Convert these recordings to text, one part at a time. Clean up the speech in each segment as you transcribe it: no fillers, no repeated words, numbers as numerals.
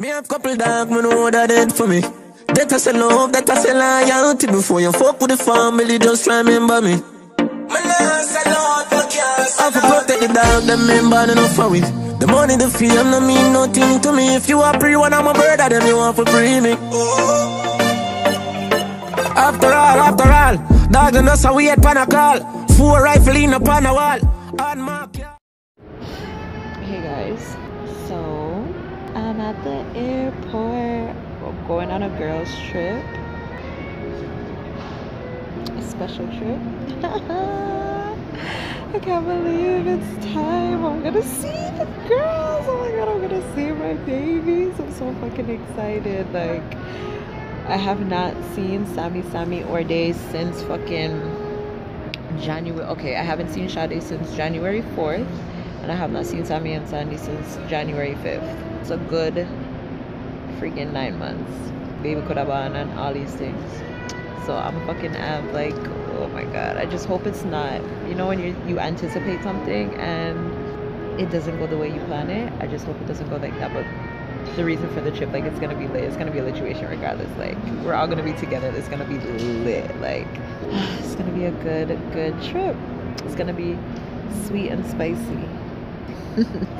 Me have couple dog, me know that dead for me. That I say love, that I say loyalty. Before you fuck with the family, just remember me. I for protect the dog, them member enough for it. The money, the fame, no mean nothing to me. If you are free, when I'm a brother, then you want to free me. After all, dog and us a wait pan a call. 4 rifle in upon a wall. Hey guys, so I'm at the airport. We're going on a girls trip, a special trip. I can't believe it's time. I'm gonna see the girls. Oh my god, I'm gonna see my babies. I'm so fucking excited. Like, I have not seen Sammy or Day since fucking January. Okay, I haven't seen Sade since January 4th, and I have not seen Sammy and Sandy since January 5th. It's a good freaking 9 months. Baby could have gone and all these things. So I'm fucking like, oh my god, I just hope it's not, you know, when you anticipate something and it doesn't go the way you plan it. I just hope it doesn't go like that. But the reason for the trip, like, it's gonna be lit. It's gonna be a lituation regardless. Like, we're all gonna be together. It's gonna be lit. Like, it's gonna be a good trip. It's gonna be sweet and spicy.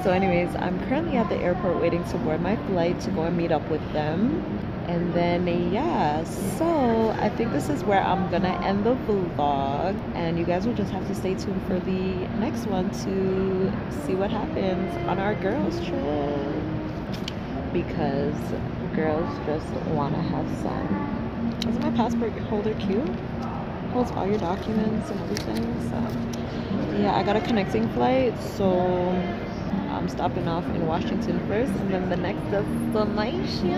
So anyways, I'm currently at the airport waiting to board my flight to go and meet up with them. And then, yeah, so I think this is where I'm gonna end the vlog, and you guys will just have to stay tuned for the next one to see what happens on our girls trip, because girls just want to have fun. Isn't my passport holder cute? Holds all your documents and everything. So yeah, I got a connecting flight, so I'm stopping off in Washington first, and then the next destination.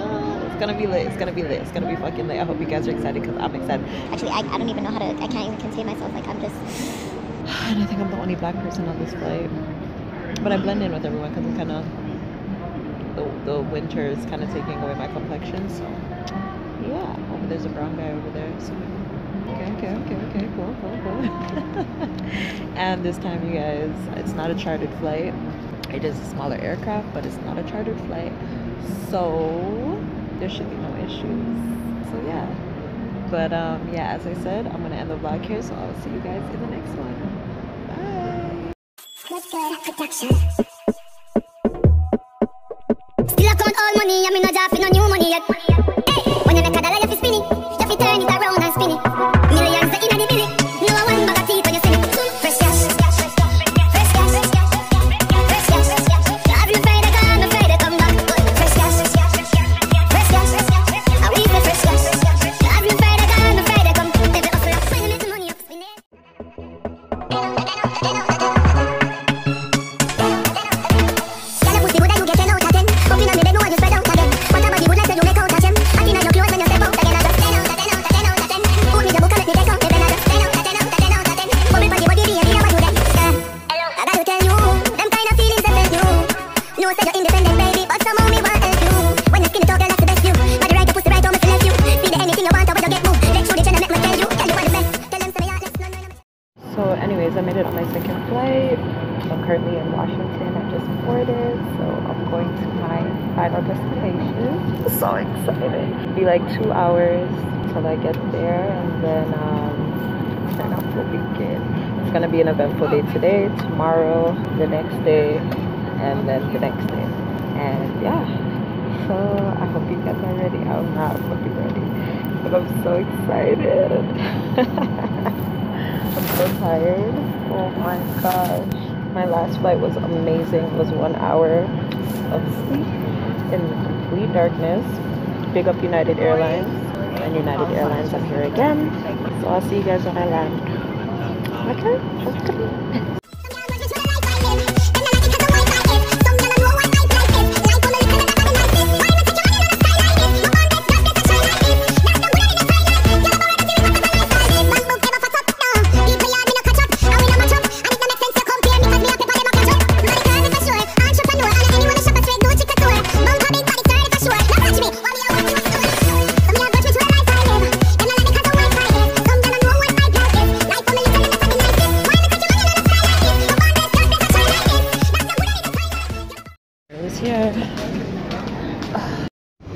It's gonna be lit. It's gonna be lit. It's gonna be fucking lit. I hope you guys are excited, because I'm excited. Actually, I don't even know how to. I can't even contain myself. Like, I'm just. And I think I'm the only black person on this flight, but I blend in with everyone because I'm kind of. The winter is kind of taking away my complexion. So yeah. Oh, there's a brown guy over there. So. Okay, cool. And this time, you guys, it's not a chartered flight. It is a smaller aircraft, but it's not a chartered flight, so there should be no issues. So yeah, but yeah, as I said, I'm gonna end the vlog here, so I'll see you guys in the next one. Bye. What's good production? Still account all money, I'm in a job, no new money yet. Hey, when you make a dollar, you fi spin it, you fi turn it around and spin it. Millions in the billy, no one bag of teeth when you see it. Fresh cash, fresh cash, fresh cash. Have you afraid of God, afraid to come back? Fresh cash, fresh cash. Are we fresh cash? Have you afraid of God, afraid to come? Every hustle up, when you make the money, you fi spin it. So anyways, I made it on my second flight. I'm currently in Washington. I just boarded, so I'm going to my final destination. So excited. It'll be like 2 hours till I get there, and then turn off the weekend. It's gonna be an eventful day today, tomorrow, the next day, and then the next day. And yeah, so I hope you guys are ready. I'm not fucking ready, but I'm so excited. I'm so tired. Oh my gosh. My last flight was amazing. It was 1 hour of sleep in complete darkness. Big up United Airlines. And United Airlines, I'm here again. So I'll see you guys when I land. Okay?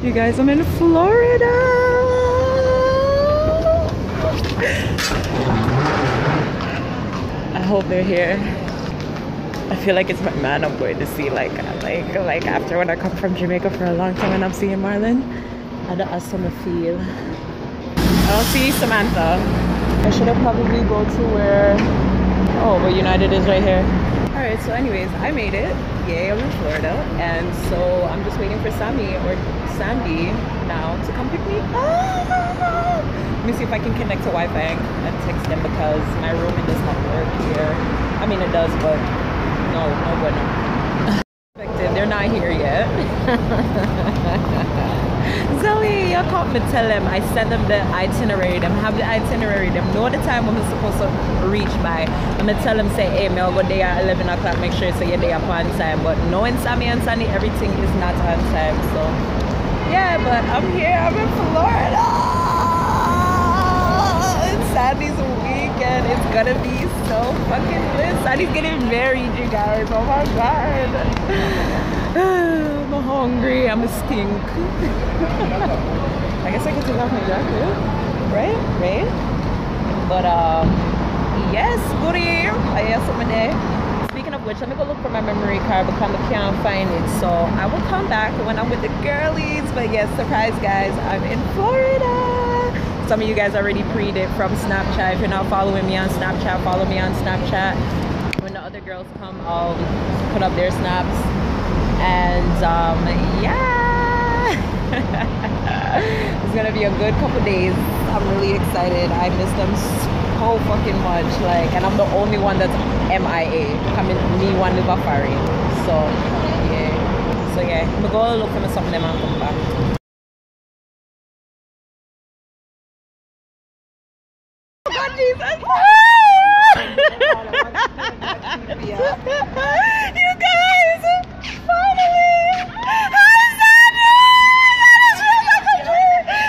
You guys, I'm in Florida. I hope they're here. I feel like it's my man I'm going to see, like after when I come from Jamaica for a long time and I'm seeing Marlon. I don't have some feel. I don't see Samantha. I should have probably go to where, oh, where United is right here. Alright, so anyways, I made it. Yay, I'm in Florida. And so I'm just waiting for Sammy or Sandy now to come pick me up. Let me see if I can connect to Wi-Fi and text them because my roaming does not work here. I mean, it does, but no bueno. They're not here yet. Zoe, you can't me tell them. I send them the itinerary. Them have the itinerary. Them know the time I'm supposed to reach by. I'm gonna tell them, say, hey, I'll go there at 11 o'clock. Make sure so you're there on time. But knowing Sammy and Sandy, everything is not on time. So yeah, but I'm here. I'm in Florida. It's Sandy's weekend. It's gonna be so fucking lit. Sandy's getting married, you guys. Oh my god. I'm hungry. I'm a stink. I guess I can take off my jacket, right? But yes, goodie. I have something there. Speaking of which, let me go look for my memory card because I can't find it. So I will come back when I'm with the girlies. But yes, surprise guys, I'm in Florida. Some of you guys already pre'd it from Snapchat. If you're not following me on Snapchat, follow me on Snapchat. When the other girls come, I'll put up their snaps. And yeah, it's gonna be a good couple days. I'm really excited. I miss them so fucking much. Like, and I'm the only one that's MIA. Coming, me one live foreign. So yeah. I'm gonna go look for something and come back. God, Jesus. You guys, finally.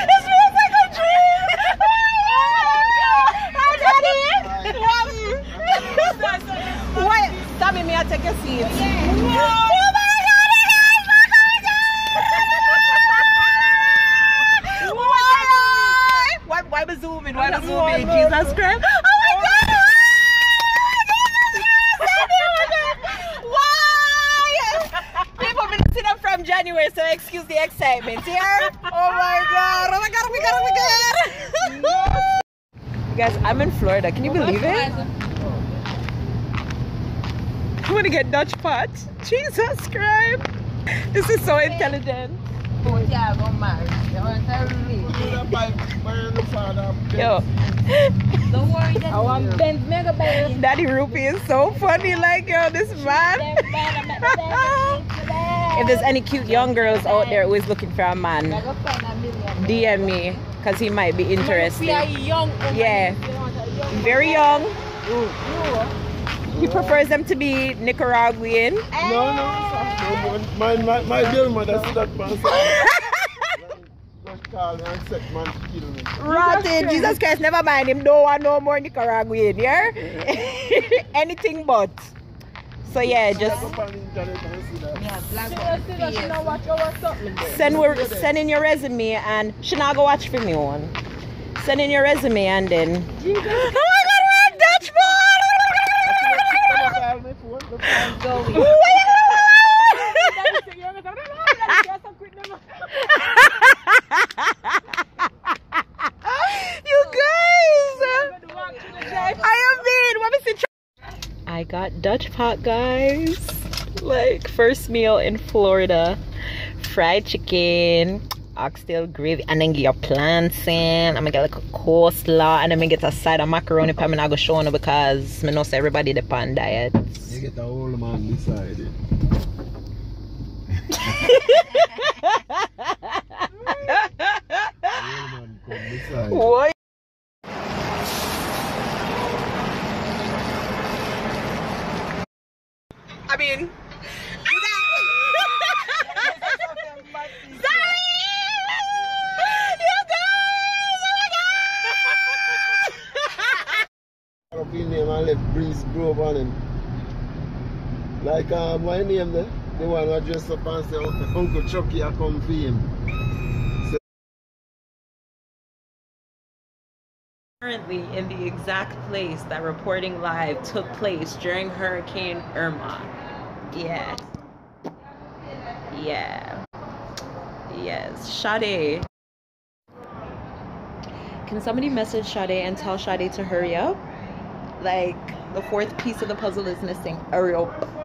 This feels like a dream. Hi, Daddy. Wait, Sammy, may I take a seat? Oh my God. Why be zooming? Jesus Christ. January, so excuse the excitement here. Oh my god, oh my god. You guys, I'm in Florida. Can you believe it? I'm gonna get Dutch pot. Jesus Christ. This is so intelligent. Yo. Don't worry, Daddy Rupee is so funny. Like, yo, this man. If there's any cute young girls out there who is looking for a man, DM me because he might be interested. Yeah, very young. He prefers them to be Nicaraguan. No. My dear mother that man. Rotten, Jesus Christ, never mind him. Don't want no more Nicaraguan, yeah? Anything but. So yeah, just send in your resume and she not go watch for me one. Send in your resume and then. Oh my god, we're in Dutch You guys, I got Dutch pot, guys. Like, first meal in Florida. Fried chicken, oxtail gravy, and then get your plantain. I'm gonna get like a coleslaw, and then I'm gonna get a side of macaroni. I'm not gonna show you because I know everybody depend on diet. You get the old man beside it. What? I mean, Breeze Grove on him. Like my name there, the one who dressed up and say Uncle Chucky I come for him. Currently in the exact place that reporting live took place during Hurricane Irma. Yes. Yeah. Yes. Sade. Can somebody message Sade and tell Sade to hurry up? Like, the fourth piece of the puzzle is missing. Hurry up.